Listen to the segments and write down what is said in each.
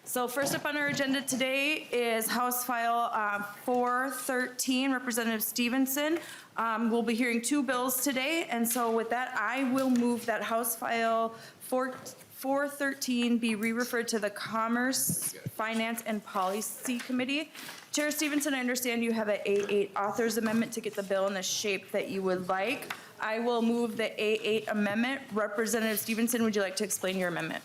So first up on our agenda today is House File 413, Representative Stevenson. We'll be hearing two bills today, and so with that, I will move that House File 413 be re-referred to the Commerce, Finance, and Policy Committee. Chair Stevenson, I understand you have an A8 authors amendment to get the bill in the shape that you would like. I will move the A8 amendment. Representative Stevenson, would you like to explain your amendment?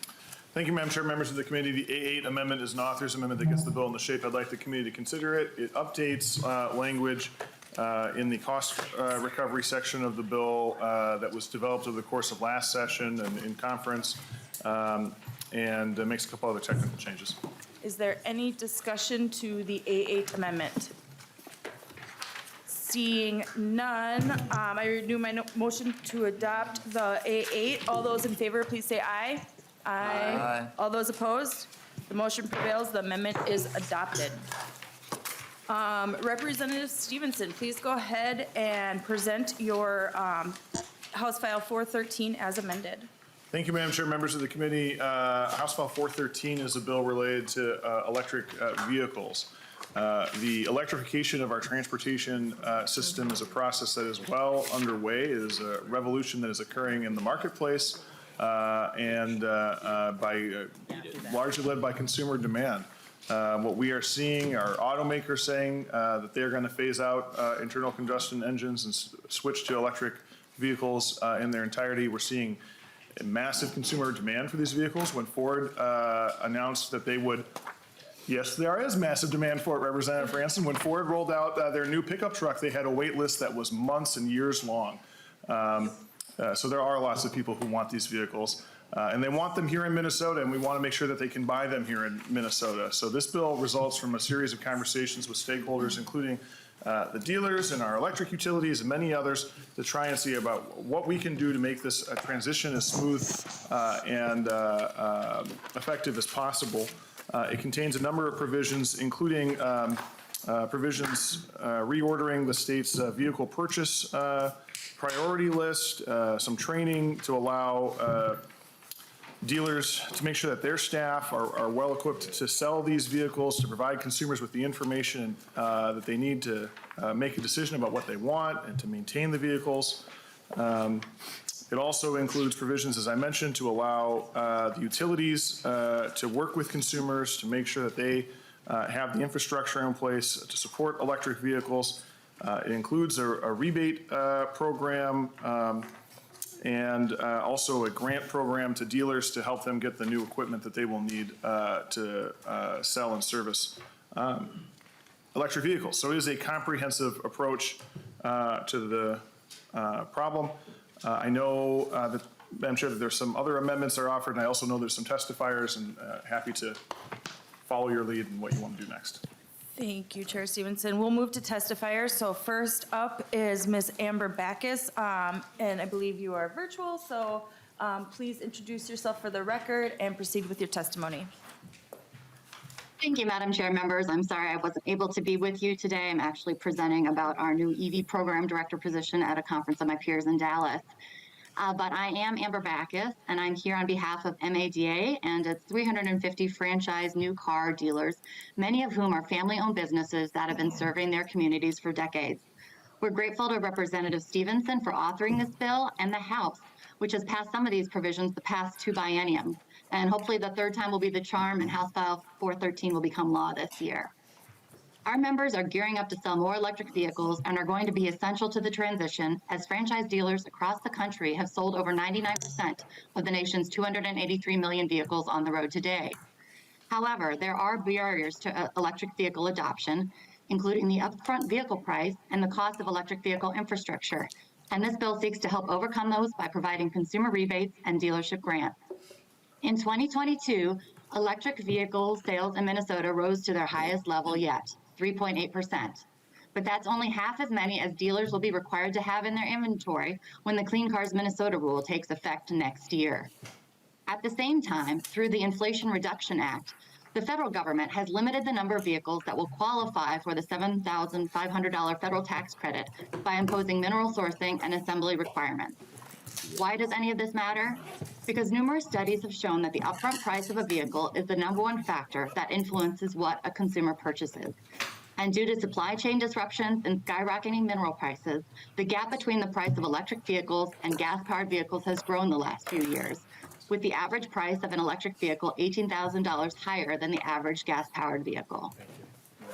Thank you, Madam Chair, members of the committee. The A8 amendment is an author's amendment that gets the bill in the shape I'd like the committee to consider it. It updates language in the cost recovery section of the bill that was developed over the course of last session and in conference, and makes a couple other technical changes. Is there any discussion to the A8 amendment? Seeing none, I renew my motion to adopt the A8. All those in favor, please say aye. Aye. All those opposed? The motion prevails. The amendment is adopted. Representative Stevenson, please go ahead and present your House File 413 as amended. Thank you, Madam Chair, members of the committee. House File 413 is a bill related to electric vehicles. The electrification of our transportation system is a process that is well underway. It is a revolution that is occurring in the marketplace. Largely led by consumer demand. What we are seeing are automakers saying that they're going to phase out internal combustion engines and switch to electric vehicles in their entirety. We're seeing massive consumer demand for these vehicles. When Ford announced that they would, yes, there is massive demand for it, Representative Franson. When Ford rolled out their new pickup truck, they had a wait list that was months and years long. So there are lots of people who want these vehicles, and they want them here in Minnesota, and we want to make sure that they can buy them here in Minnesota. So this bill results from a series of conversations with stakeholders, including the dealers and our electric utilities and many others, to try and see about what we can do to make this transition as smooth and effective as possible. It contains a number of provisions, including provisions reordering the state's vehicle purchase priority list, some training to allow dealers to make sure that their staff are well equipped to sell these vehicles, to provide consumers with the information that they need to make a decision about what they want and to maintain the vehicles. It also includes provisions, as I mentioned, to allow the utilities to work with consumers to make sure that they have the infrastructure in place to support electric vehicles. It includes a rebate program and also a grant program to dealers to help them get the new equipment that they will need to sell and service electric vehicles. So it is a comprehensive approach to the problem. I know that, Madam Chair, that there's some other amendments that are offered, and I also know there's some testifiers, and happy to follow your lead in what you want to do next. Thank you, Chair Stevenson. We'll move to testifiers. So first up is Ms. Amber Backus, and I believe you are virtual, so please introduce yourself for the record and proceed with your testimony. Thank you, Madam Chair, members. I'm sorry I wasn't able to be with you today. I'm actually presenting about our new EV program director position at a conference of my peers in Dallas. But I am Amber Backus, and I'm here on behalf of MADA and its 350 franchise new car dealers, many of whom are family-owned businesses that have been serving their communities for decades. We're grateful to Representative Stevenson for authoring this bill and the House, which has passed some of these provisions the past two bienniums. And hopefully the third time will be the charm, and House File 413 will become law this year. Our members are gearing up to sell more electric vehicles and are going to be essential to the transition, as franchise dealers across the country have sold over 99% of the nation's 283 million vehicles on the road today. However, there are barriers to electric vehicle adoption, including the upfront vehicle price and the cost of electric vehicle infrastructure. And this bill seeks to help overcome those by providing consumer rebates and dealership grants. In 2022, electric vehicle sales in Minnesota rose to their highest level yet, 3.8%. But that's only half as many as dealers will be required to have in their inventory when the Clean Cars Minnesota rule takes effect next year. At the same time, through the Inflation Reduction Act, the federal government has limited the number of vehicles that will qualify for the $7,500 federal tax credit by imposing mineral sourcing and assembly requirements. Why does any of this matter? Because numerous studies have shown that the upfront price of a vehicle is the #1 factor that influences what a consumer purchases. And due to supply chain disruptions and skyrocketing mineral prices, the gap between the price of electric vehicles and gas-powered vehicles has grown the last few years, with the average price of an electric vehicle $18,000 higher than the average gas-powered vehicle.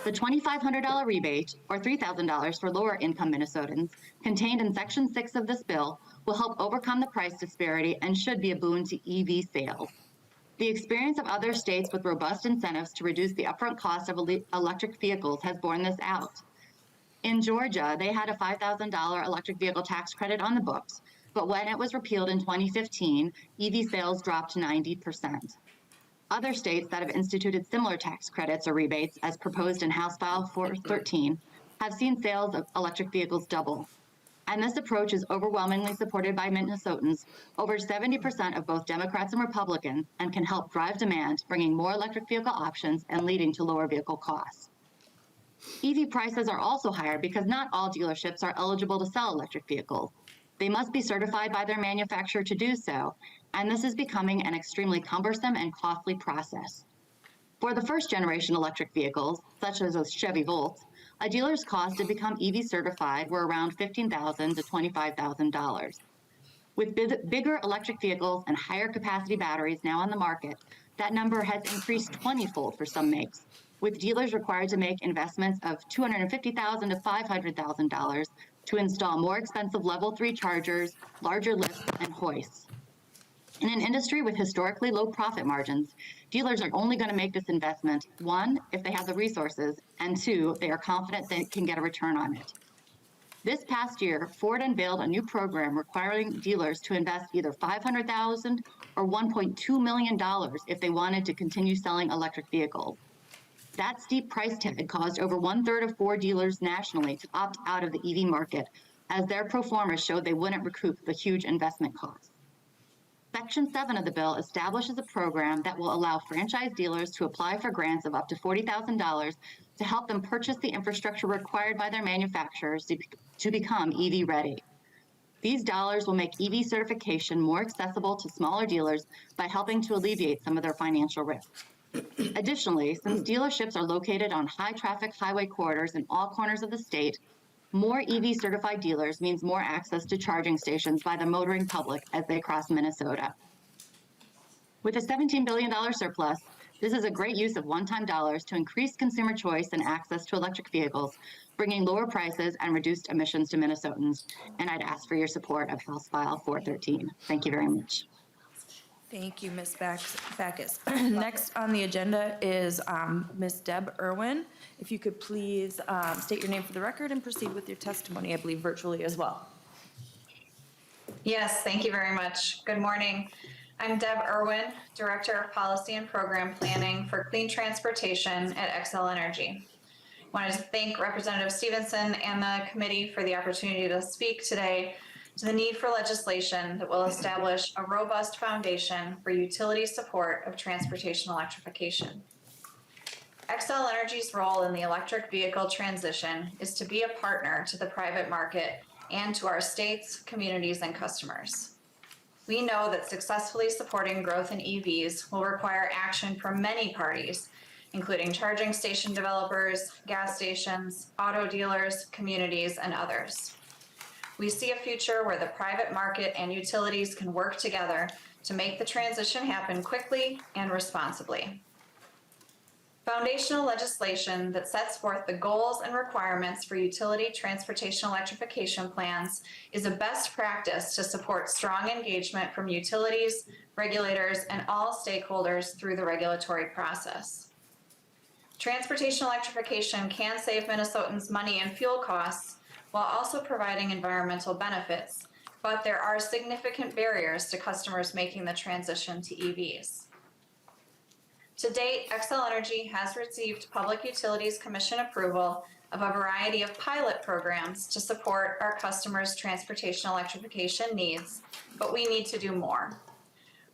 The $2,500 rebate, or $3,000 for lower-income Minnesotans, contained in Section 6 of this bill, will help overcome the price disparity and should be a boon to EV sales. The experience of other states with robust incentives to reduce the upfront cost of electric vehicles has borne this out. In Georgia, they had a $5,000 electric vehicle tax credit on the books, but when it was repealed in 2015, EV sales dropped 90%. Other states that have instituted similar tax credits or rebates, as proposed in House File 413, have seen sales of electric vehicles double. And this approach is overwhelmingly supported by Minnesotans, over 70% of both Democrats and Republicans, and can help drive demand, bringing more electric vehicle options and leading to lower vehicle costs. EV prices are also higher because not all dealerships are eligible to sell electric vehicles. They must be certified by their manufacturer to do so, and this is becoming an extremely cumbersome and costly process. For the first-generation electric vehicles, such as a Chevy Volt, a dealer's cost to become EV certified were around $15,000 to $25,000. With bigger electric vehicles and higher capacity batteries now on the market, that number has increased 20-fold for some makes, with dealers required to make investments of $250,000 to $500,000 to install more expensive Level 3 chargers, larger lifts, and hoists. In an industry with historically low profit margins, dealers are only going to make this investment, 1, if they have the resources, and 2, they are confident they can get a return on it. This past year, Ford unveiled a new program requiring dealers to invest either $500,000 or $1.2 million if they wanted to continue selling electric vehicles. That steep price tag caused over 1/3 of Ford dealers nationally to opt out of the EV market, as their pro forma showed they wouldn't recoup the huge investment costs. Section 7 of the bill establishes a program that will allow franchise dealers to apply for grants of up to $40,000 to help them purchase the infrastructure required by their manufacturers to become EV ready. These dollars will make EV certification more accessible to smaller dealers by helping to alleviate some of their financial risks. Additionally, since dealerships are located on high-traffic highway corridors in all corners of the state, more EV-certified dealers means more access to charging stations by the motoring public as they cross Minnesota. With a $17 billion surplus, this is a great use of one-time dollars to increase consumer choice and access to electric vehicles, bringing lower prices and reduced emissions to Minnesotans. And I'd ask for your support of House File 413. Thank you very much. Thank you, Ms. Backus. Next on the agenda is Ms. Deb Irwin. If you could please state your name for the record and proceed with your testimony, I believe virtually as well. Yes, thank you very much. Good morning. I'm Deb Irwin, Director of Policy and Program Planning for Clean Transportation at Xcel Energy. I wanted to thank Representative Stevenson and the committee for the opportunity to speak today to the need for legislation that will establish a robust foundation for utility support of transportation electrification. Xcel Energy's role in the electric vehicle transition is to be a partner to the private market and to our states, communities, and customers. We know that successfully supporting growth in EVs will require action from many parties, including charging station developers, gas stations, auto dealers, communities, and others. We see a future where the private market and utilities can work together to make the transition happen quickly and responsibly. Foundational legislation that sets forth the goals and requirements for utility transportation electrification plans is a best practice to support strong engagement from utilities, regulators, and all stakeholders through the regulatory process. Transportation electrification can save Minnesotans money and fuel costs while also providing environmental benefits, but there are significant barriers to customers making the transition to EVs. To date, Xcel Energy has received Public Utilities Commission approval of a variety of pilot programs to support our customers' transportation electrification needs, but we need to do more.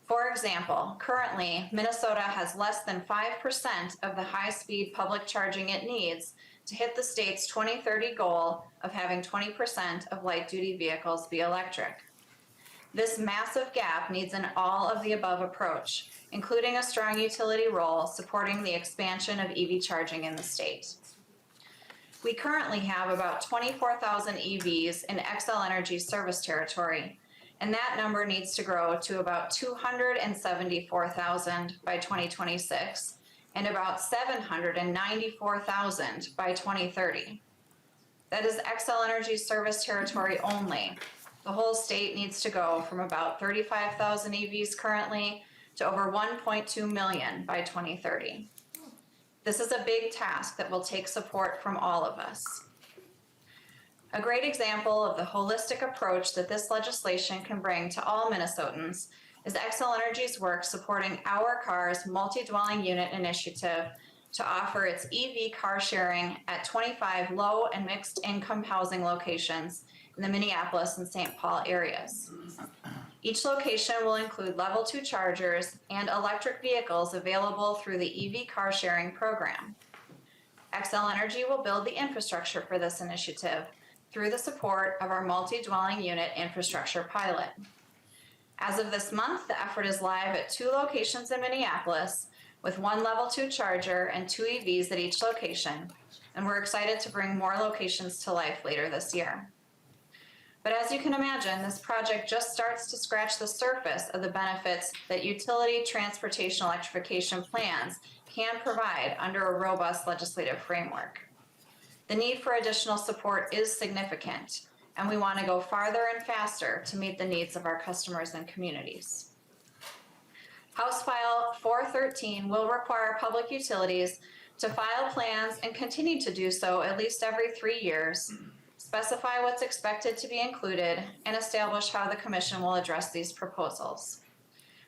For example, currently, Minnesota has less than 5% of the high-speed public charging it needs to hit the state's 2030 goal of having 20% of light-duty vehicles be electric. This massive gap needs an all-of-the-above approach, including a strong utility role supporting the expansion of EV charging in the state. We currently have about 24,000 EVs in Xcel Energy service territory, and that number needs to grow to about 274,000 by 2026 and about 794,000 by 2030. That is Xcel Energy service territory only. The whole state needs to go from about 35,000 EVs currently to over 1.2 million by 2030. This is a big task that will take support from all of us. A great example of the holistic approach that this legislation can bring to all Minnesotans is Xcel Energy's work supporting Our Car's multi-dwelling unit initiative to offer its EV car sharing at 25 low and mixed income housing locations in the Minneapolis and St. Paul areas. Each location will include level 2 chargers and electric vehicles available through the EV car sharing program. Xcel Energy will build the infrastructure for this initiative through the support of our multi-dwelling unit infrastructure pilot. As of this month, the effort is live at 2 locations in Minneapolis with 1 level 2 charger and 2 EVs at each location, and we're excited to bring more locations to life later this year. But as you can imagine, this project just starts to scratch the surface of the benefits that utility transportation electrification plans can provide under a robust legislative framework. The need for additional support is significant, and we want to go farther and faster to meet the needs of our customers and communities. House File 413 will require public utilities to file plans and continue to do so at least every 3 years, specify what's expected to be included, and establish how the Commission will address these proposals.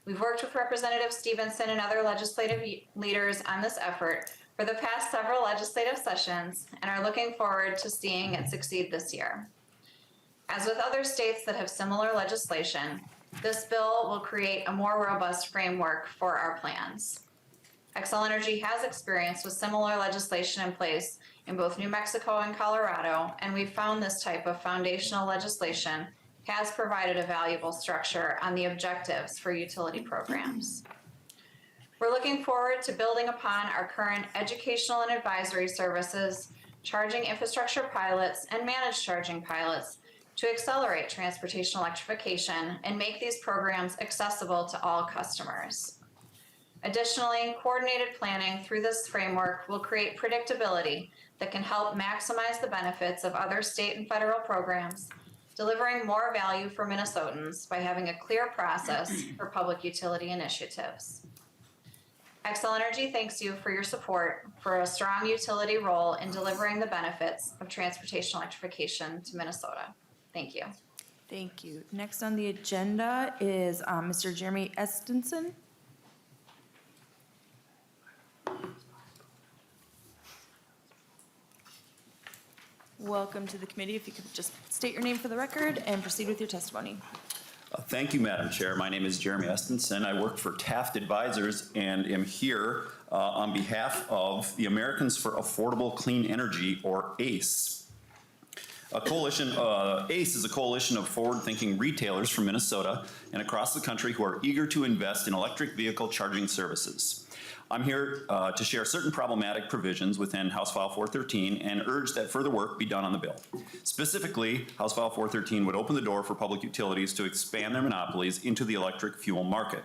We've worked with Representative Stevenson and other legislative leaders on this effort for the past several legislative sessions and are looking forward to seeing it succeed this year. As with other states that have similar legislation, this bill will create a more robust framework for our plans. Xcel Energy has experience with similar legislation in place in both New Mexico and Colorado, and we've found this type of foundational legislation has provided a valuable structure on the objectives for utility programs. We're looking forward to building upon our current educational and advisory services, charging infrastructure pilots, and managed charging pilots to accelerate transportation electrification and make these programs accessible to all customers. Additionally, coordinated planning through this framework will create predictability that can help maximize the benefits of other state and federal programs, delivering more value for Minnesotans by having a clear process for public utility initiatives. Xcel Energy thanks you for your support for a strong utility role in delivering the benefits of transportation electrification to Minnesota. Thank you. Thank you. Next on the agenda is Mr. Jeremy Estenson. Welcome to the committee. If you could just state your name for the record and proceed with your testimony. Thank you, Madam Chair. My name is Jeremy Estenson. I work for Taft Advisors and am here on behalf of the Americans for Affordable Clean Energy, or ACE. ACE is a coalition of forward-thinking retailers from Minnesota and across the country who are eager to invest in electric vehicle charging services. I'm here to share certain problematic provisions within House File 413 and urge that further work be done on the bill. Specifically, House File 413 would open the door for public utilities to expand their monopolies into the electric fuel market.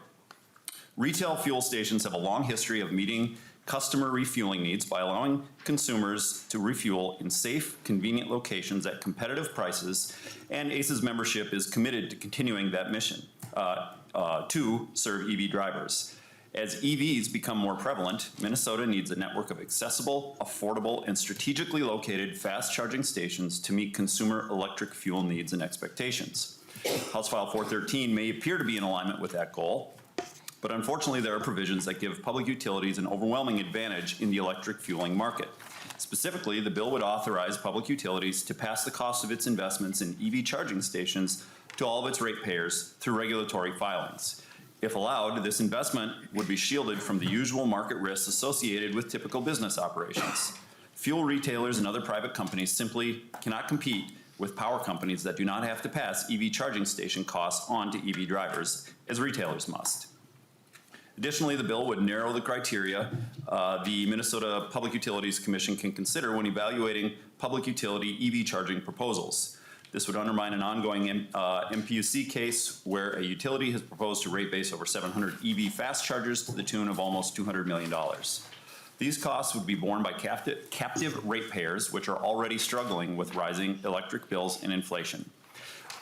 Retail fuel stations have a long history of meeting customer refueling needs by allowing consumers to refuel in safe, convenient locations at competitive prices, and ACE's membership is committed to continuing that mission to serve EV drivers. As EVs become more prevalent, Minnesota needs a network of accessible, affordable, and strategically located fast charging stations to meet consumer electric fuel needs and expectations. House File 413 may appear to be in alignment with that goal, but unfortunately there are provisions that give public utilities an overwhelming advantage in the electric fueling market. Specifically, the bill would authorize public utilities to pass the cost of its investments in EV charging stations to all of its ratepayers through regulatory filings. If allowed, this investment would be shielded from the usual market risks associated with typical business operations. Fuel retailers and other private companies simply cannot compete with power companies that do not have to pass EV charging station costs on to EV drivers, as retailers must. Additionally, the bill would narrow the criteria the Minnesota Public Utilities Commission can consider when evaluating public utility EV charging proposals. This would undermine an ongoing MPUC case where a utility has proposed to rate base over 700 EV fast chargers to the tune of almost $200 million. These costs would be borne by captive ratepayers, which are already struggling with rising electric bills and inflation.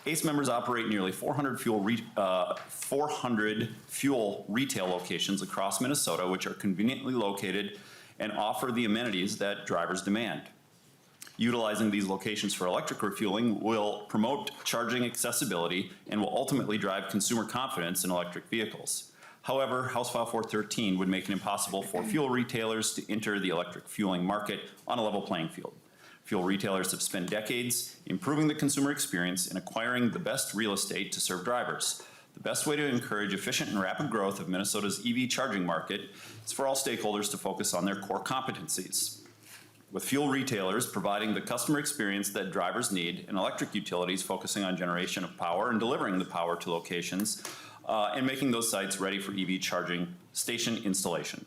ACE members operate nearly 400 fuel retail locations across Minnesota, which are conveniently located and offer the amenities that drivers demand. Utilizing these locations for electric refueling will promote charging accessibility and will ultimately drive consumer confidence in electric vehicles. However, House File 413 would make it impossible for fuel retailers to enter the electric fueling market on a level playing field. Fuel retailers have spent decades improving the consumer experience and acquiring the best real estate to serve drivers. The best way to encourage efficient and rapid growth of Minnesota's EV charging market is for all stakeholders to focus on their core competencies. With fuel retailers providing the customer experience that drivers need and electric utilities focusing on generation of power and delivering the power to locations and making those sites ready for EV charging station installation.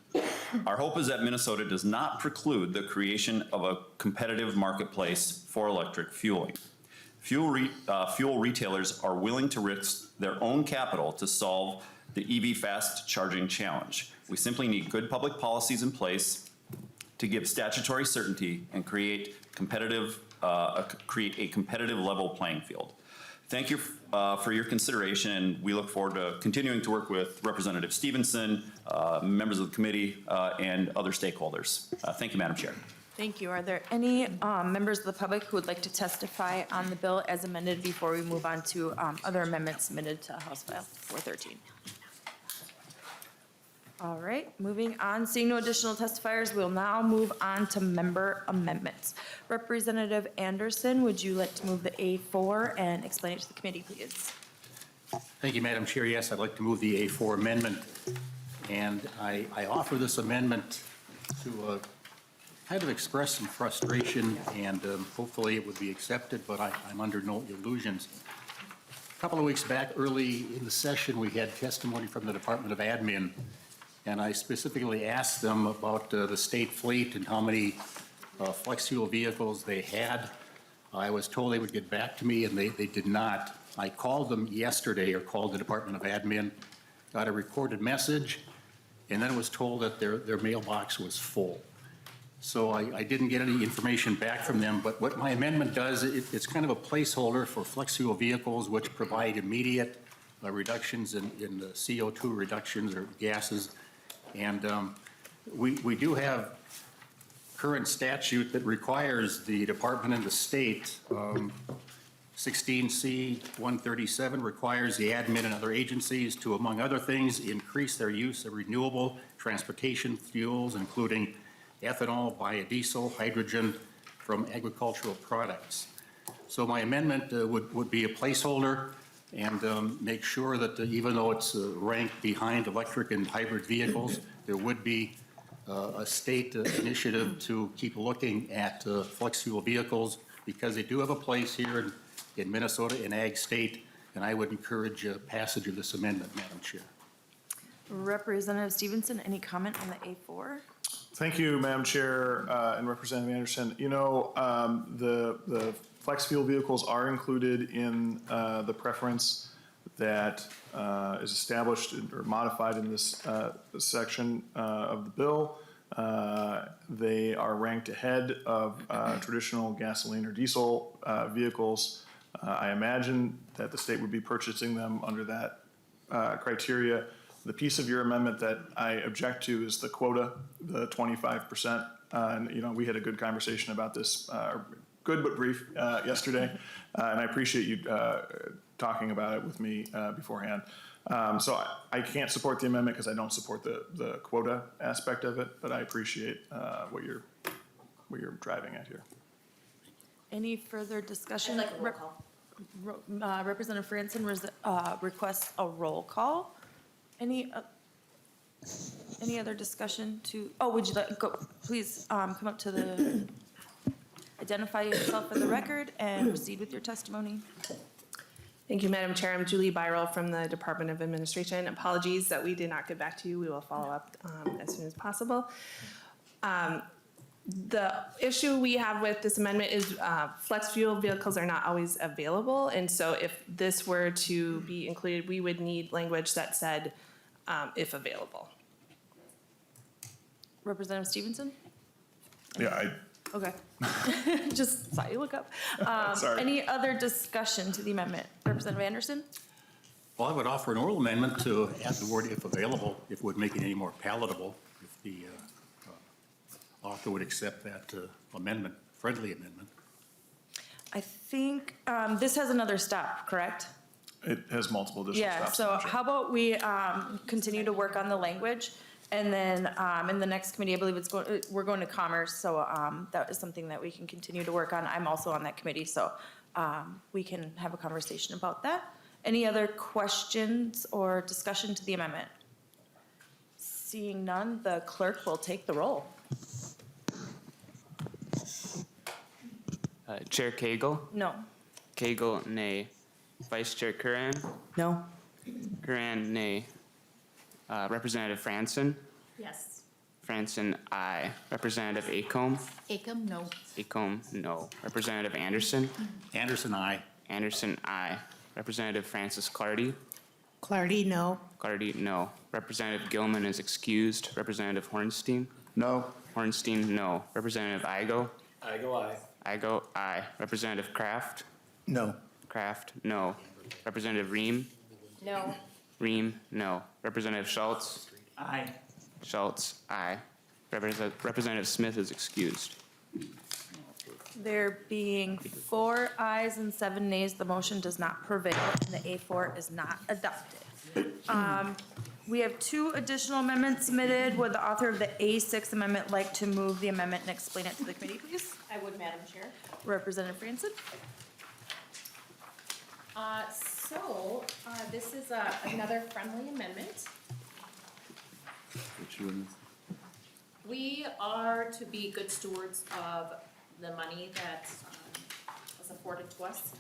Our hope is that Minnesota does not preclude the creation of a competitive marketplace for electric fueling. Fuel retailers are willing to risk their own capital to solve the EV fast charging challenge. We simply need good public policies in place to give statutory certainty and create a competitive level playing field. Thank you for your consideration, and we look forward to continuing to work with Representative Stevenson, members of the committee, and other stakeholders. Thank you, Madam Chair. Thank you. Are there any members of the public who would like to testify on the bill as amended before we move on to other amendments submitted to House File 413? All right, moving on. Seeing no additional testifiers, we'll now move on to member amendments. Representative Anderson, would you like to move the A4 and explain it to the committee, please? Thank you, Madam Chair. Yes, I'd like to move the A4 amendment. And I offer this amendment to kind of express some frustration, and hopefully it would be accepted, but I'm under no illusions. A couple of weeks back, early in the session, we had testimony from the Department of Admin, and I specifically asked them about the state fleet and how many flex fuel vehicles they had. I was told they would get back to me, and they did not. I called them yesterday, or called the Department of Admin, got a recorded message, and then was told that their mailbox was full. So I didn't get any information back from them, but what my amendment does, it's kind of a placeholder for flex fuel vehicles which provide immediate reductions in the CO2 reductions or gases. And we do have current statute that requires the department and the state, 16C 137 requires the admin and other agencies to, among other things, increase their use of renewable transportation fuels, including ethanol, biodiesel, hydrogen from agricultural products. So my amendment would be a placeholder and make sure that even though it's ranked behind electric and hybrid vehicles, there would be a state initiative to keep looking at flex fuel vehicles, because they do have a place here in Minnesota, in Ag State, and I would encourage passage of this amendment, Madam Chair. Representative Stevenson, any comment on the A4? Thank you, Madam Chair, and Representative Anderson. You know, the flex fuel vehicles are included in the preference that is established or modified in this section of the bill. They are ranked ahead of traditional gasoline or diesel vehicles. I imagine that the state would be purchasing them under that criteria. The piece of your amendment that I object to is the quota, the 25%. And, you know, we had a good conversation about this, good but brief, yesterday. And I appreciate you talking about it with me beforehand. So I can't support the amendment because I don't support the quota aspect of it, but I appreciate what you're driving at here. Any further discussion? I'd like a roll call. Representative Franson requests a roll call. Any other discussion to, oh, would you like, go, please come up to the, identify yourself for the record and proceed with your testimony. Thank you, Madam Chair. I'm Julie Byrell from the Department of Administration. Apologies that we did not get back to you. We will follow up as soon as possible. The issue we have with this amendment is flex fuel vehicles are not always available. And so if this were to be included, we would need language that said, if available. Representative Stevenson? Yeah, Okay. Just saw you look up. Sorry. Any other discussion to the amendment? Representative Anderson? Well, I would offer an oral amendment to add the word "if available," if it would make it any more palatable, if the author would accept that amendment, friendly amendment. I think this has another step, correct? it has multiple additional Yeah, steps. so Madam Chair. how about we continue to work on the language, and then in the next committee, I believe we're going to Commerce, so that is something that we can continue to work on. I'm also on that committee, so we can have a conversation about that. Any other questions or discussion to the amendment? Seeing none, the clerk will take the roll. Chair Cagle? No. Cagle, nay. Vice Chair Curran? No. Curran, nay. Representative Franson? Yes. Franson, aye. Representative Acomb? Acom, no. Acomb, no. Representative Anderson? Anderson, aye. Anderson, aye. Representative Francis Clardy? Clardy, no. Clardy, no. Representative Gilman is excused. Representative Hornstein? No. Hornstein, no. Representative Igo? Igo, aye. Igo, aye. Representative Kraft? No. Kraft, no. Representative Ream? No. Ream, no. Representative Schultz? Aye. Schultz, aye. Representative Smith is excused. There being 4 ayes and 7 nays, the motion does not prevail, and the A4 is not adopted. We have 2 additional amendments submitted. Would the author of the A6 amendment like to move the amendment and explain it to the committee, please? I would, Madam Chair. Representative Franson? This is another friendly amendment. Which one? We are to be good stewards of the money that was afforded to us,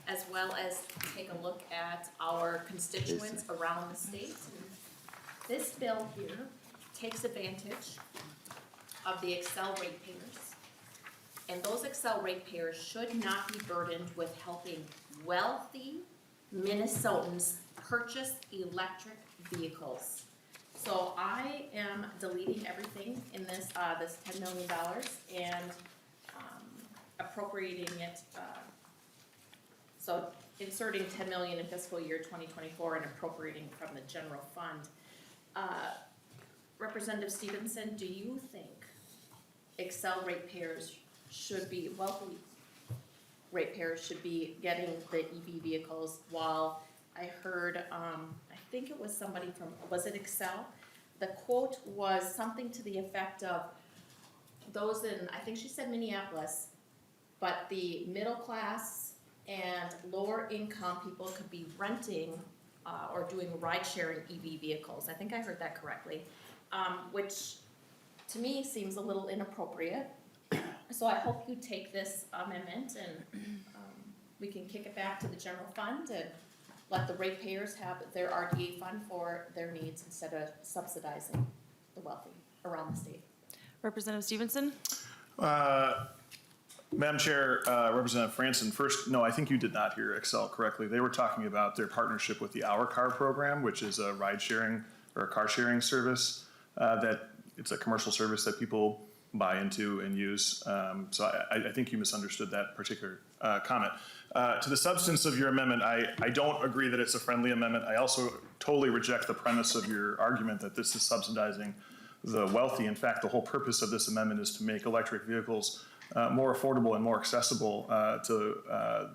as well as take a look at our constituents around the state. This bill here takes advantage of the Excel ratepayers. And those Excel ratepayers should not be burdened with helping wealthy Minnesotans purchase electric vehicles. So I am deleting everything in this $10 million and appropriating it, so inserting $10 million in fiscal year 2024 and appropriating from the general fund. Representative Stevenson, do you think Excel ratepayers should be, wealthy ratepayers should be getting the EV vehicles, while I heard, I think it was somebody from, was it Excel? The quote was something to the effect of those in, I think she said Minneapolis, but the middle class and lower income people could be renting or doing ride-sharing EV vehicles. I think I heard that correctly, which to me seems a little inappropriate. So I hope you take this amendment and we can kick it back to the general fund and let the ratepayers have their RDA fund for their needs instead of subsidizing the wealthy around the state. Representative Stevenson? Madam Chair, Representative Franson, first, no, I think you did not hear Excel correctly. They were talking about their partnership with the Our Car program, which is a ride sharing or a car sharing service that it's a commercial service that people buy into and use. So I think you misunderstood that particular comment. To the substance of your amendment, I don't agree that it's a friendly amendment. I also totally reject the premise of your argument that this is subsidizing the wealthy. In fact, the whole purpose of this amendment is to make electric vehicles more affordable and more accessible to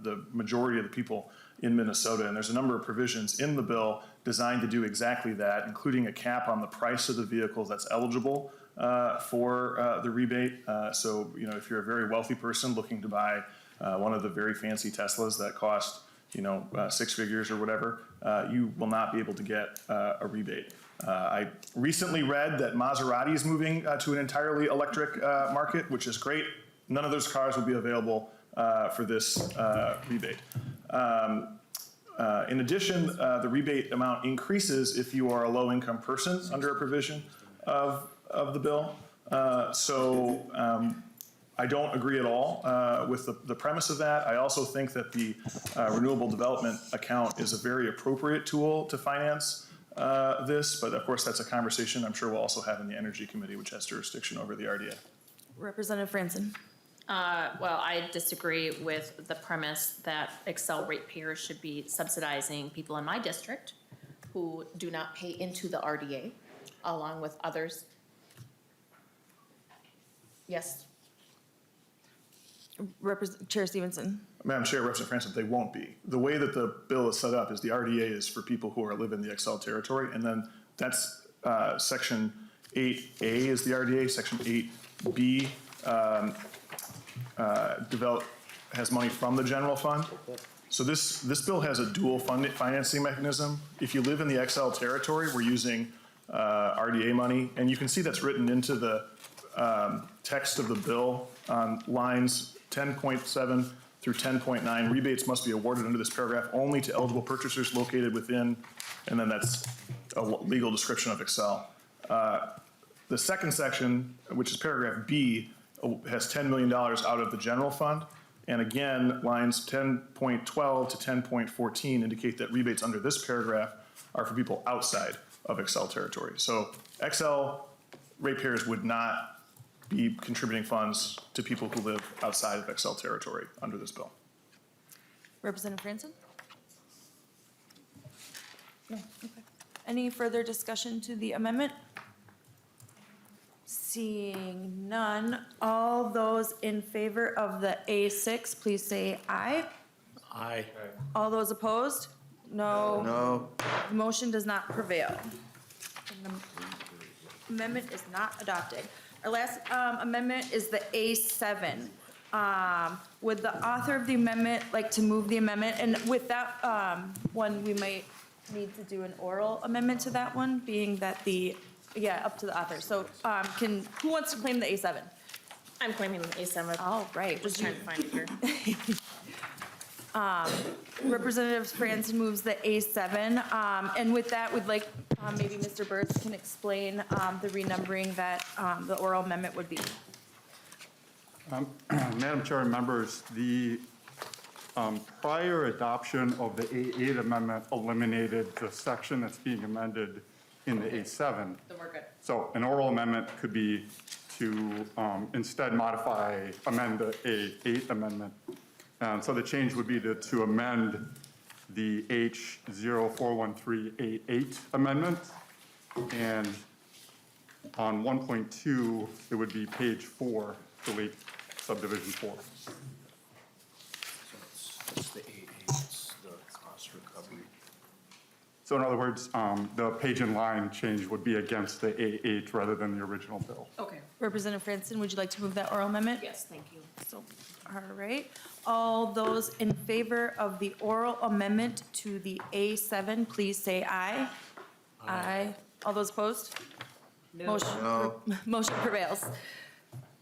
the majority of the people in Minnesota. And there's a number of provisions in the bill designed to do exactly that, including a cap on the price of the vehicles that's eligible for the rebate. So, you know, if you're a very wealthy person looking to buy one of the very fancy Teslas that cost, you know, 6 figures or whatever, you will not be able to get a rebate. I recently read that Maserati is moving to an entirely electric market, which is great. none of those cars will be available for this rebate. In addition, the rebate amount increases if you are a low-income person under a provision of the bill. I don't agree at all with the premise of that. I also think that the renewable development account is a very appropriate tool to finance this, but of course that's a conversation I'm sure we'll also have in the Energy Committee, which has jurisdiction over the RDA. Representative Franson. Well, I disagree with the premise that Excel ratepayers should be subsidizing people in my district who do not pay into the RDA, along with others. Yes. Chair Stevenson. Madam Chair, Representative Franson, they won't be. The way that the bill is set up is the RDA is for people who live in the Excel territory, and then that's Section 8A is the RDA, Section 8B has money from the general fund. So this bill has a dual financing mechanism. If you live in the Excel territory, we're using RDA money, and you can see that's written into the text of the bill on lines 10.7 through 10.9. Rebates must be awarded under this paragraph only to eligible purchasers located within, and then that's a legal description of Excel. The second section, which is paragraph B, has $10 million out of the general fund. And again, lines 10.12 to 10.14 indicate that rebates under this paragraph are for people outside of Excel territory. So Excel ratepayers would not be contributing funds to people who live outside of Excel territory under this bill. Representative Franson? No, okay. Any further discussion to the amendment? Seeing none, all those in favor of the A6, please say aye. Aye. All those opposed? No. No. The motion does not prevail. And the amendment is not adopted. Our last amendment is the A7. Would the author of the amendment like to move the amendment? And with that one, we might need to do an oral amendment to that one, being that up to the author. So who wants to claim the A7? I'm claiming the A7. All right. Just trying to find it here. Representative Franson moves the A7. And with that, we'd like maybe Mr. Burns can explain the renumbering that the oral amendment would be. Madam Chair and members, the prior adoption of the A8 amendment eliminated the section that's being amended in the A7. Then we're good. So an oral amendment could be to instead amend the A8 amendment. So the change would be to amend the H041388 amendment. And on 1.2, it would be page 4, delete subdivision 4. It's the A8, the cost recovery. So in other words, the page and line change would be against the A8 rather than the original bill. Okay. Representative Franson, would you like to move that oral amendment? Yes, thank you. So, all right. All those in favor of the oral amendment to the A7, please say aye. Aye. All those opposed? No. Motion prevails.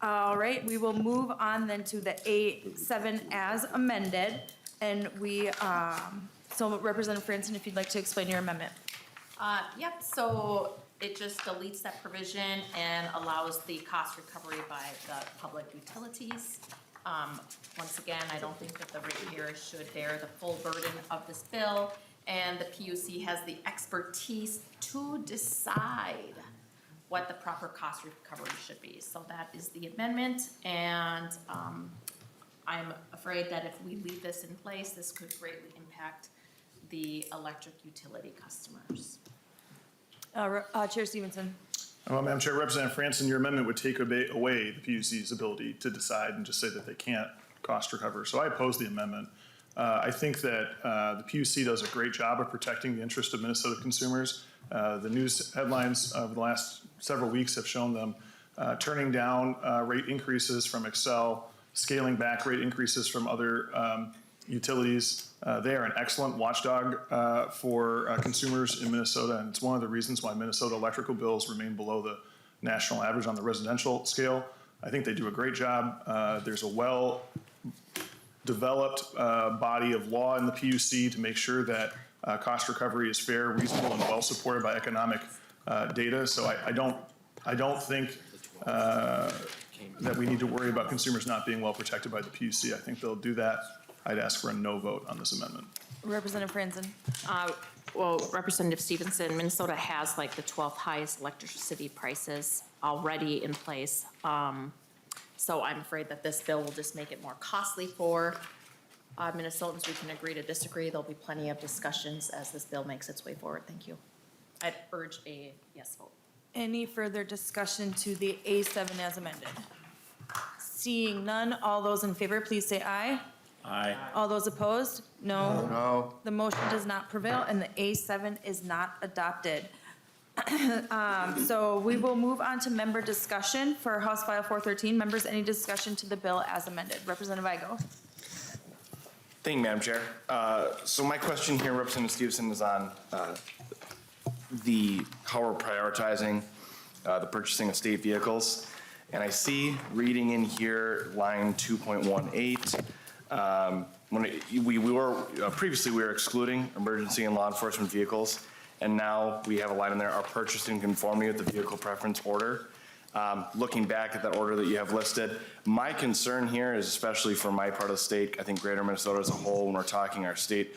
All right, we will move on then to the A7 as amended. And so Representative Franson, if you'd like to explain your amendment. Yep, so it just deletes that provision and allows the cost recovery by the public utilities. Once again, I don't think that the ratepayers should bear the full burden of this bill, and the PUC has the expertise to decide what the proper cost recovery should be. So that is the amendment, and I'm afraid that if we leave this in place, this could greatly impact the electric utility customers. Chair Stevenson. Madam Chair, Representative Franson, your amendment would take away the PUC's ability to decide and just say that they can't cost recover. So I oppose the amendment. I think that the PUC does a great job of protecting the interest of Minnesota consumers. The news headlines of the last several weeks have shown them turning down rate increases from Excel, scaling back rate increases from other utilities. They are an excellent watchdog for consumers in Minnesota, and it's one of the reasons why Minnesota electrical bills remain below the national average on the residential scale. I think they do a great job. There's a well-developed body of law in the PUC to make sure that cost recovery is fair, reasonable, and well supported by economic data. So I don't think that we need to worry about consumers not being well protected by the PUC. I think they'll do that. I'd ask for a no vote on this amendment. Representative Franzen. Well, Representative Stevenson, Minnesota has like the 12th highest electricity prices already in place. So I'm afraid that this bill will just make it more costly for Minnesotans. We can agree to disagree. There'll be plenty of discussions as this bill makes its way forward. Thank you. I'd urge a yes vote. Any further discussion to the A7 as amended? Seeing none, all those in favor, please say aye. Aye. All those opposed? No. No. The motion does not prevail, and the A7 is not adopted. So we will move on to member discussion for House File 413. Members, any discussion to the bill as amended? Representative Igo. Thank you, Madam Chair. So my question here, Representative Stevenson, is on how we're prioritizing the purchasing of state vehicles. And I see reading in here line 2.18. Previously we were excluding emergency and law enforcement vehicles, and now we have a line in there, are purchased in conformity with the vehicle preference order. Looking back at that order that you have listed, my concern here is, especially for my part of the state, I think greater Minnesota as a whole, when we're talking our state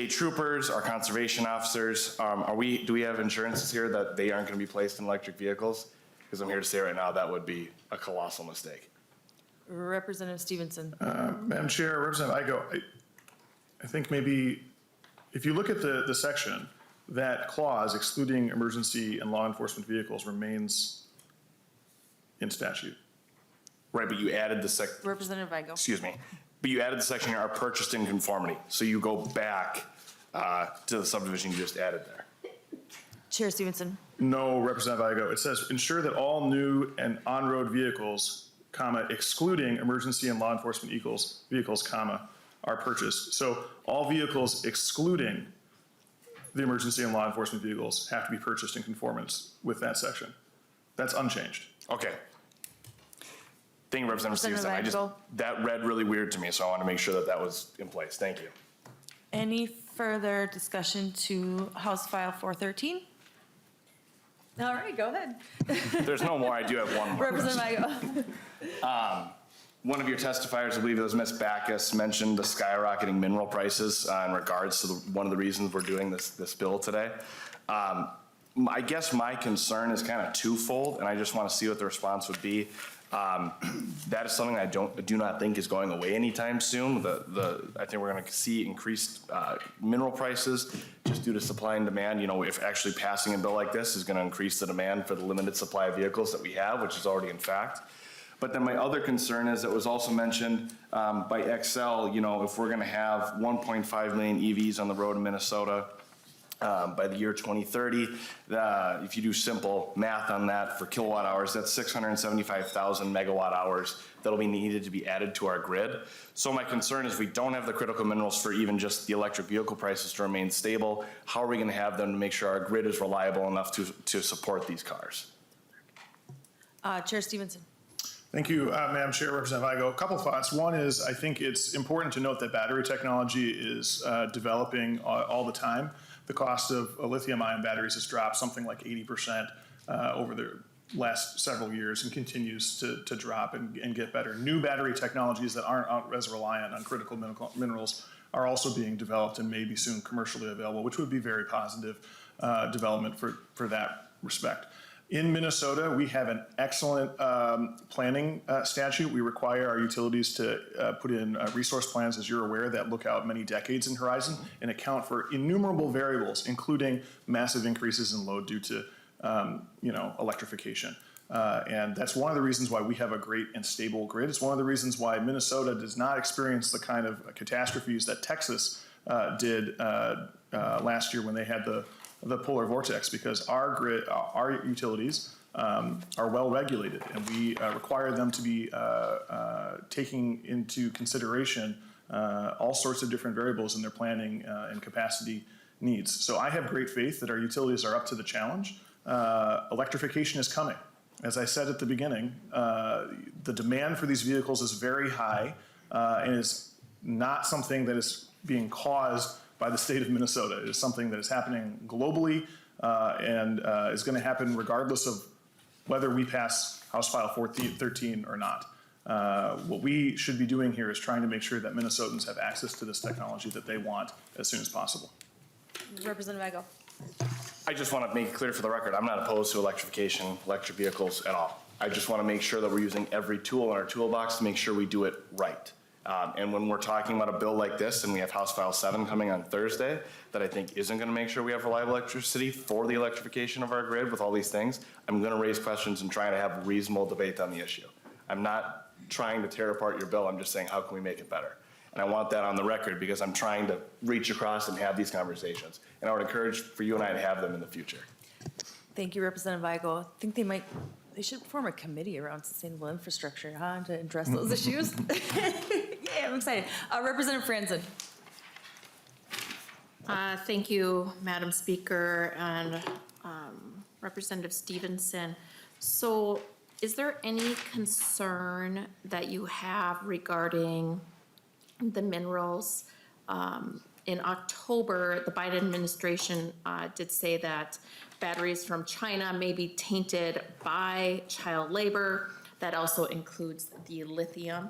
troopers, our conservation officers, do we have insurances here that they aren't going to be placed in electric vehicles? Because I'm here to say right now that would be a colossal mistake. Representative Stevenson. Madam Chair, Representative Igo, I think maybe if you look at the section, that clause excluding emergency and law enforcement vehicles remains in statute. Right, but you added the Representative Igo. excuse me, but you added the section here, are purchased in conformity. So you go back to the subdivision you just added there. Chair Stevenson. No, Representative Igo. It says ensure that all new and on-road vehicles, comma, excluding emergency and law enforcement vehicles, comma, are purchased. So all vehicles excluding the emergency and law enforcement vehicles have to be purchased in conformance with that section. That's unchanged. Okay. Thank you, Representative Stevenson. Representative That read really weird to me, so I want to make sure that that was in place. Thank you. Any further discussion to House File 413? All right, go ahead. There's no more. I do have one more. Representative Igo. One of your testifiers, I believe it was Ms. Backus, mentioned the skyrocketing mineral prices in regards to one of the reasons we're doing this bill today. I guess my concern is kind of twofold, and I just want to see what the response would be. That is something I do not think is going away anytime soon. I think we're going to see increased mineral prices just due to supply and demand. You know, if actually passing a bill like this is going to increase the demand for the limited supply of vehicles that we have, which is already in fact. But then my other concern is, it was also mentioned by Excel, you know, if we're going to have 1.5 million EVs on the road in Minnesota by the year 2030, if you do simple math on that for kilowatt hours, that's 675,000 megawatt hours that'll be needed to be added to our grid. So my concern is we don't have the critical minerals for even just the electric vehicle prices to remain stable. How are we going to have them to make sure our grid is reliable enough to support these cars? Chair Stevenson. Thank you, Madam Chair, Representative Igo. A couple thoughts. One is, I think it's important to note that battery technology is developing all the time. The cost of lithium-ion batteries has dropped something like 80% over the last several years and continues to drop and get better. New battery technologies that aren't as reliant on critical minerals are also being developed and may be soon commercially available, which would be very positive development for that respect. In Minnesota, we have an excellent planning statute. We require our utilities to put in resource plans, as you're aware, that look out many decades in horizon and account for innumerable variables, including massive increases in load due to electrification. And that's one of the reasons why we have a great and stable grid. It's one of the reasons why Minnesota does not experience the kind of catastrophes that Texas did last year when they had the polar vortex, because our grid, our utilities are well regulated, and we require them to be taking into consideration all sorts of different variables in their planning and capacity needs. So I have great faith that our utilities are up to the challenge. Electrification is coming. As I said at the beginning, the demand for these vehicles is very high and is not something that is being caused by the state of Minnesota. It is something that is happening globally and is going to happen regardless of whether we pass House File 413 or not. What we should be doing here is trying to make sure that Minnesotans have access to this technology that they want as soon as possible. Representative Igo. I just want to make it clear for the record, I'm not opposed to electrification, electric vehicles at all. I just want to make sure that we're using every tool in our toolbox to make sure we do it right. And when we're talking about a bill like this, and we have House File 7 coming on Thursday, that I think isn't going to make sure we have reliable electricity for the electrification of our grid with all these things, I'm going to raise questions and try to have a reasonable debate on the issue. I'm not trying to tear apart your bill, I'm just saying, how can we make it better? And I want that on the record because I'm trying to reach across and have these conversations. And I would encourage for you and I to have them in the future. Thank you, Representative Igo. I think they should form a committee around sustainable infrastructure, to address those issues. Yeah, I'm excited. Representative Franzen. Thank you, Madam Speaker, and Representative Stevenson. So is there any concern that you have regarding the minerals? In October, the Biden administration did say that batteries from China may be tainted by child labor. That also includes the lithium.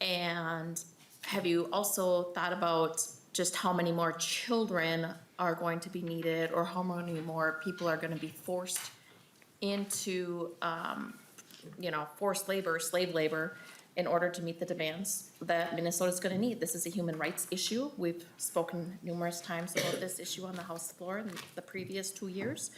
And have you also thought about just how many more children are going to be needed, or how many more people are going to be forced into, forced labor, slave labor, in order to meet the demands that Minnesota is going to need? This is a human rights issue. We've spoken numerous times about this issue on the House floor in the previous 2 years.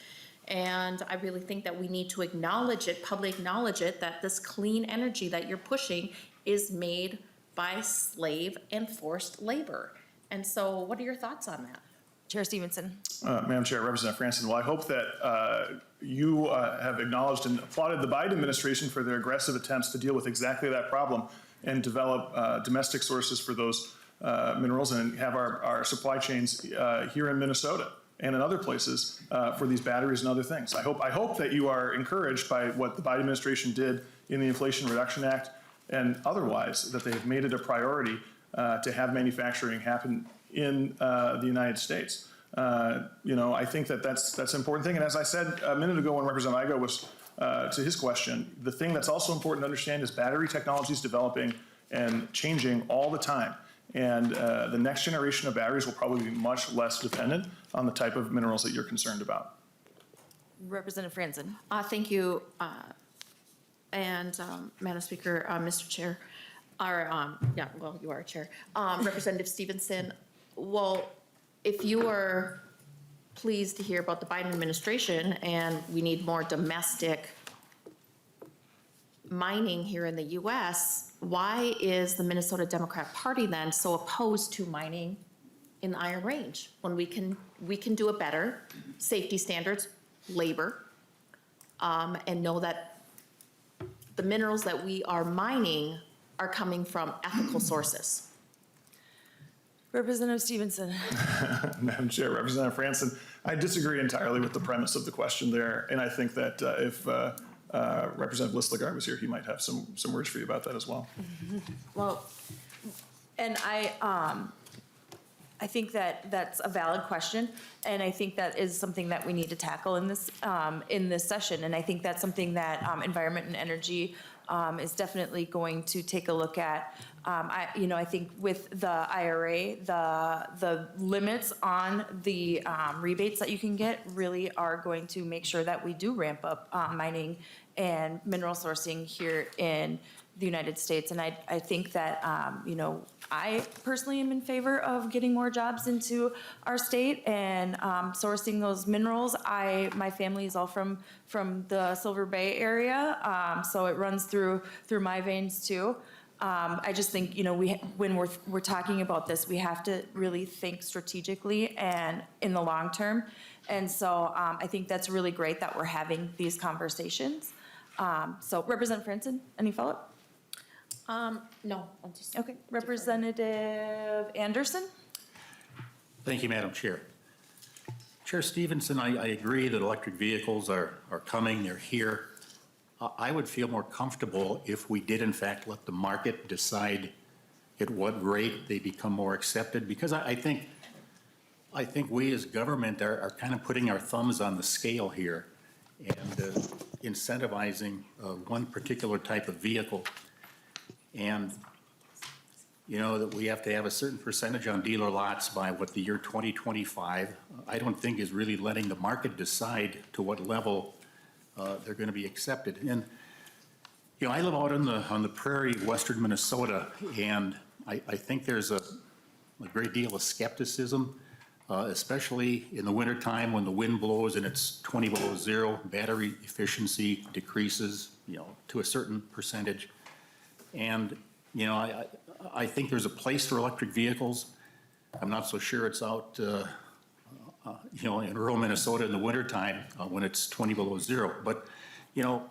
And I really think that we need to acknowledge it, publicly acknowledge it, that this clean energy that you're pushing is made by slave and forced labor. And so what are your thoughts on that? Chair Stevenson. Madam Chair, Representative Franson, well, I hope that you have acknowledged and applauded the Biden administration for their aggressive attempts to deal with exactly that problem and develop domestic sources for those minerals and have our supply chains here in Minnesota and in other places for these batteries and other things. I hope that you are encouraged by what the Biden administration did in the Inflation Reduction Act and otherwise, that they have made it a priority to have manufacturing happen in the United States. I think that's an important thing. And as I said a minute ago when Representative Igo was to his question, the thing that's also important to understand is battery technology is developing and changing all the time. And the next generation of batteries will probably be much less dependent on the type of minerals that you're concerned about. Representative Franzen. Thank you, and Madam Speaker, Mr. Chair, you are Chair. Representative Stevenson, well, if you are pleased to hear about the Biden administration and we need more domestic mining here in the U.S., why is the Minnesota Democrat Party then so opposed to mining in the Iron Range when we can do it better, safety standards, labor, and know that the minerals that we are mining are coming from ethical sources? Representative Stevenson. Madam Chair, Representative Franson, I disagree entirely with the premise of the question there. And I think that if Representative Listlegar was here, he might have some words for you about that as well. Well, and I think that that's a valid question, and I think that is something that we need to tackle in this session. And I think that's something that Environment and Energy is definitely going to take a look at. I think with the IRA, the limits on the rebates that you can get really are going to make sure that we do ramp up mining and mineral sourcing here in the United States. And I think that, I personally am in favor of getting more jobs into our state and sourcing those minerals. My family is all from the Silver Bay area, so it runs through my veins too. I just think, when we're talking about this, we have to really think strategically and in the long term. And so I think that's really great that we're having these conversations. So Representative Franson, any follow-up? No, I'm just. Okay, Representative Anderson? Thank you, Madam Chair. Chair Stevenson, I agree that electric vehicles are coming, they're here. I would feel more comfortable if we did in fact let the market decide at what rate they become more accepted, because I think we as government are kind of putting our thumbs on the scale here and incentivizing one particular type of vehicle. And, you know, that we have to have a certain percentage on dealer lots by what, the year 2025, I don't think is really letting the market decide to what level they're going to be accepted. And, you know, I live out on the prairie of western Minnesota, and I think there's a great deal of skepticism, especially in the wintertime when the wind blows and it's 20 below zero, battery efficiency decreases, you know, to a certain percentage. And, you know, I think there's a place for electric vehicles. I'm not so sure it's out, you know, in rural Minnesota in the wintertime when it's 20 below zero. But, you know,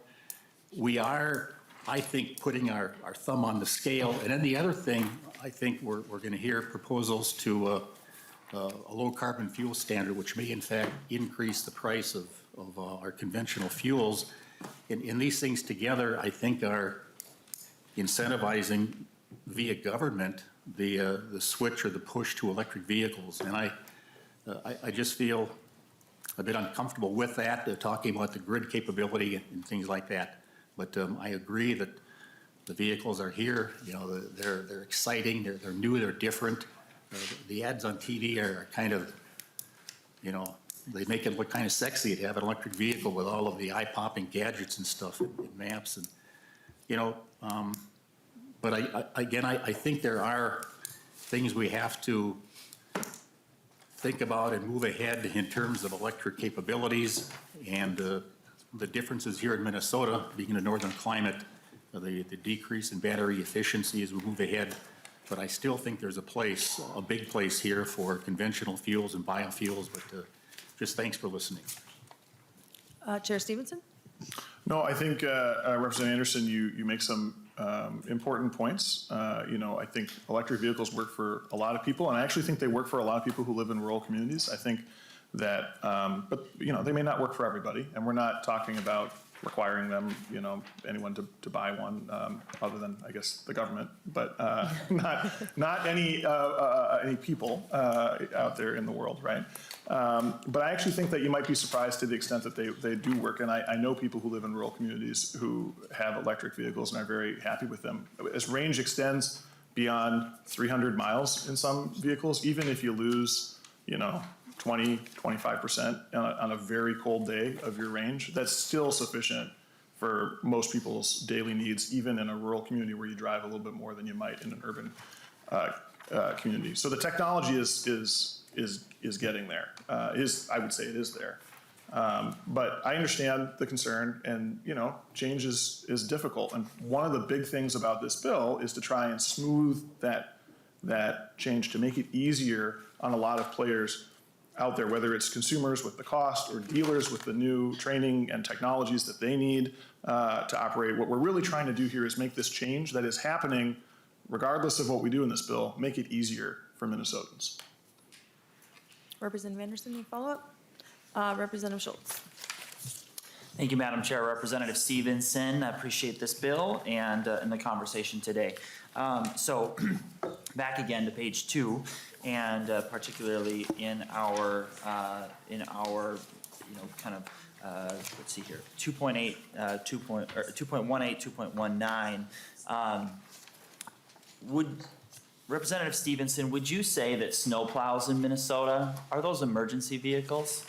we are, I think, putting our thumb on the scale. And then the other thing, I think we're going to hear proposals to a low carbon fuel standard, which may in fact increase the price of our conventional fuels. And these things together, I think, are incentivizing via government the switch or the push to electric vehicles. And I just feel a bit uncomfortable with that, talking about the grid capability and things like that. But I agree that the vehicles are here. You know, they're exciting. They're new. They're different. The ads on TV are kind of, you know, they make it look kind of sexy to have an electric vehicle with all of the eye-popping gadgets and stuff and maps and, you know. But I think there are things we have to think about and move ahead in terms of electric capabilities and the differences here in Minnesota, being in a northern climate, the decrease in battery efficiency as we move ahead. But I still think there's a big place here for conventional fuels and biofuels. But just thanks for listening. Chair Stevenson? No, I think Representative Anderson, you make some important points. You know, I think electric vehicles work for a lot of people, and I actually think they work for a lot of people who live in rural communities. I think that, but you know, they may not work for everybody, and we're not talking about requiring them, you know, anyone to buy one, other than, I guess, the government, but not any people out there in the world, right? But I actually think that you might be surprised to the extent that they do work, and I know people who live in rural communities who have electric vehicles and are very happy with them. As range extends beyond 300 miles in some vehicles, even if you lose, you know, 20, 25% on a very cold day of your range, that's still sufficient for most people's daily needs, even in a rural community where you drive a little bit more than you might in an urban community. So the technology is getting there. I would say it is there. But I understand the concern, and you know, change is difficult. And one of the big things about this bill is to try and smooth that change, to make it easier on a lot of players out there, whether it's consumers with the cost or dealers with the new training and technologies that they need to operate. What we're really trying to do here is make this change that is happening, regardless of what we do in this bill, make it easier for Minnesotans. Representative Anderson, any follow-up? Representative Schultz. Thank you, Madam Chair. Representative Stevenson, I appreciate this bill and the conversation today. So back again to page 2, and particularly in our you know, kind of let's see here, 2.8, 2.18, 2.19. Would Representative Stevenson, would you say that snowplows in Minnesota, are those emergency vehicles?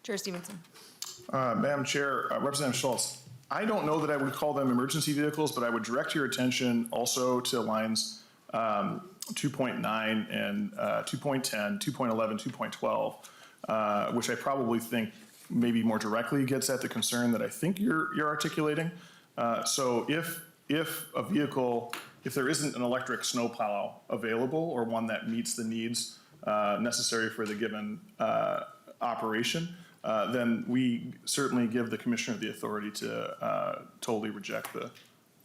Chair Stevenson. Madam Chair, Representative Schultz, I don't know that I would call them emergency vehicles, but I would direct your attention also to lines 2.9 and 2.10, 2.11, 2.12, which I probably think maybe more directly gets at the concern that I think you're articulating. So if a vehicle, if there isn't an electric snowplow available or one that meets the needs necessary for the given operation, then we certainly give the commissioner the authority to totally reject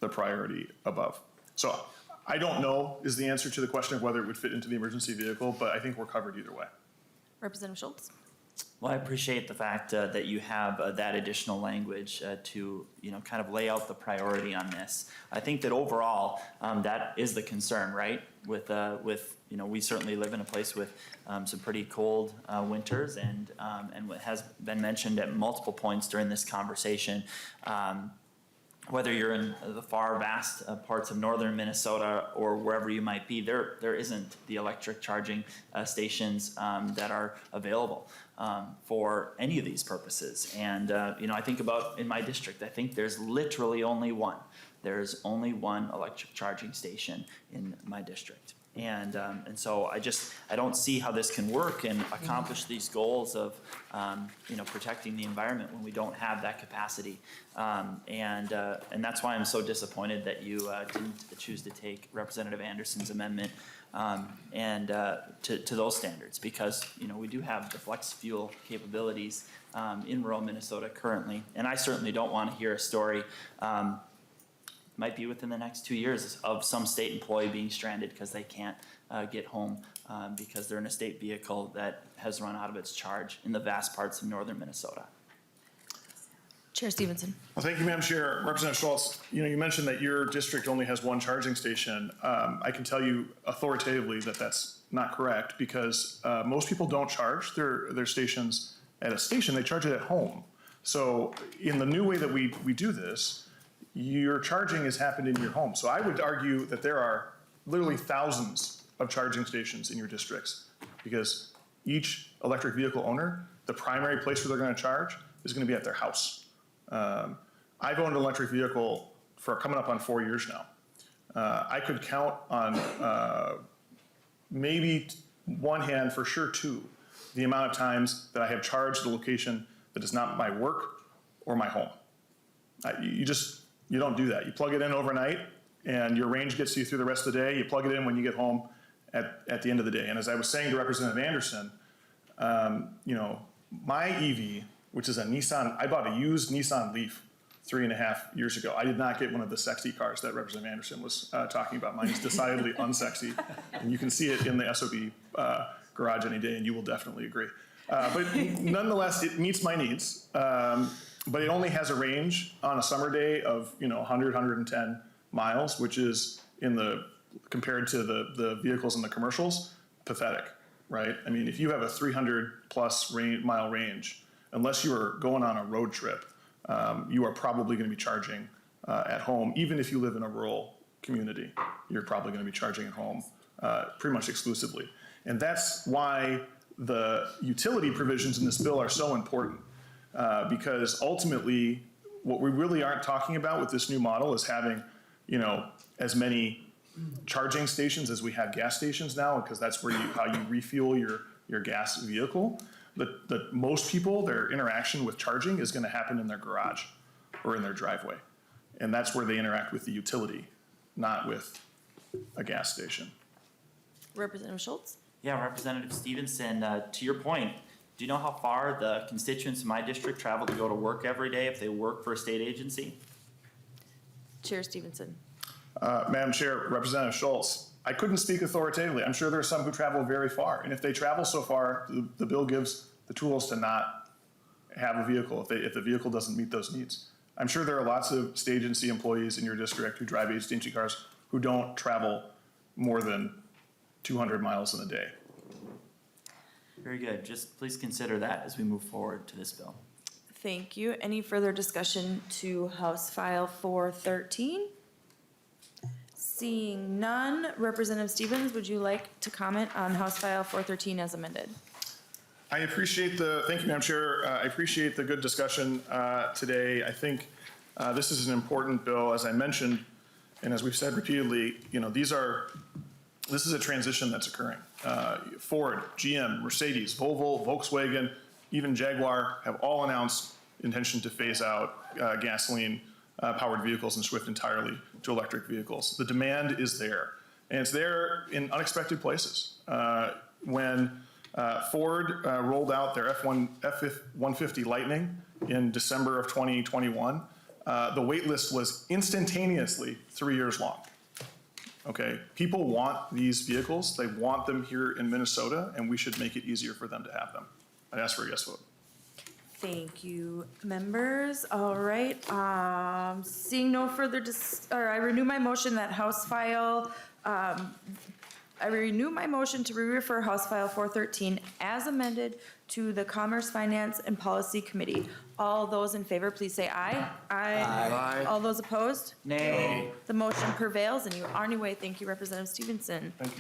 the priority above. So I don't know is the answer to the question of whether it would fit into the emergency vehicle, but I think we're covered either way. Representative Schultz. Well, I appreciate the fact that you have that additional language to, kind of lay out the priority on this. I think that overall, that is the concern, right? With we certainly live in a place with some pretty cold winters, and what has been mentioned at multiple points during this conversation, whether you're in the far vast parts of northern Minnesota or wherever you might be, there isn't the electric charging stations that are available for any of these purposes. And, I think about in my district, I think there's literally only one. There's only one electric charging station in my district. And so I don't see how this can work and accomplish these goals of, protecting the environment when we don't have that capacity. And that's why I'm so disappointed that you didn't choose to take Representative Anderson's amendment to those standards, because, we do have the flex fuel capabilities in rural Minnesota currently. And I certainly don't want to hear a story might be within the next 2 years of some state employee being stranded because they can't get home because they're in a state vehicle that has run out of its charge in the vast parts of northern Minnesota. Chair Stevenson. Well, thank you, Madam Chair. Representative Schultz, you mentioned that your district only has one charging station. I can tell you authoritatively that that's not correct, because most people don't charge their stations at a station, they charge it at home. So in the new way that we do this, your charging has happened in your home. So I would argue that there are literally thousands of charging stations in your districts, because each electric vehicle owner, the primary place where they're going to charge is going to be at their house. I've owned an electric vehicle for coming up on 4 years now. I could count on maybe one hand, for sure two, the amount of times that I have charged a location that is not my work or my home. You don't do that. You plug it in overnight and your range gets you through the rest of the day. You plug it in when you get home at the end of the day. And as I was saying to Representative Anderson, my EV, which is a Nissan, I bought a used Nissan Leaf 3.5 years ago. I did not get one of the sexy cars that Representative Anderson was talking about. Mine is decidedly unsexy, and you can see it in the SOB garage any day, and you will definitely agree. But nonetheless, it meets my needs. But it only has a range on a summer day of 100, 110 miles, which is compared to the vehicles in the commercials, pathetic, right? I mean, if you have a 300+ mile range, unless you are going on a road trip, you are probably going to be charging at home. Even if you live in a rural community, you're probably going to be charging at home pretty much exclusively. And that's why the utility provisions in this bill are so important. Because ultimately, what we really aren't talking about with this new model is having, as many charging stations as we have gas stations now, because that's where how you refuel your gas vehicle. But most people, their interaction with charging is going to happen in their garage or in their driveway, and that's where they interact with the utility, not with a gas station. Representative Schultz. Yeah, Representative Stevenson, to your point, do you know how far the constituents in my district travel to go to work every day if they work for a state agency? Chair Stevenson. Madam Chair, Representative Schultz, I couldn't speak authoritatively. I'm sure there are some who travel very far, and if they travel so far, the bill gives the tools to not have a vehicle if the vehicle doesn't meet those needs. I'm sure there are lots of state agency employees in your district who drive agency cars who don't travel more than 200 miles in a day. Very good. Just please consider that as we move forward to this bill. Thank you. Any further discussion to House File 413? Seeing none, Representative Stevens, would you like to comment on House File 413 as amended? Thank you, Madam Chair. I appreciate the good discussion today. I think this is an important bill, as I mentioned, and as we've said repeatedly, this is a transition that's occurring. Ford, GM, Mercedes, Volvo, Volkswagen, even Jaguar have all announced intention to phase out gasoline powered vehicles and shift entirely to electric vehicles. The demand is there, and it's there in unexpected places. When Ford rolled out their F-150 Lightning in December of 2021, the wait list was instantaneously 3 years long. Okay, people want these vehicles. They want them here in Minnesota, and we should make it easier for them to have them. I'd ask for a yes vote. Thank you, members. All right, seeing no further I renew my motion that House File, I renew my motion to re-refer House File 413 as amended to the Commerce, Finance, and Policy Committee. All those in favor, please say aye. Aye. All those opposed? Nay. The motion prevails and you are on your way. Thank you, Representative Stevenson. Thank you.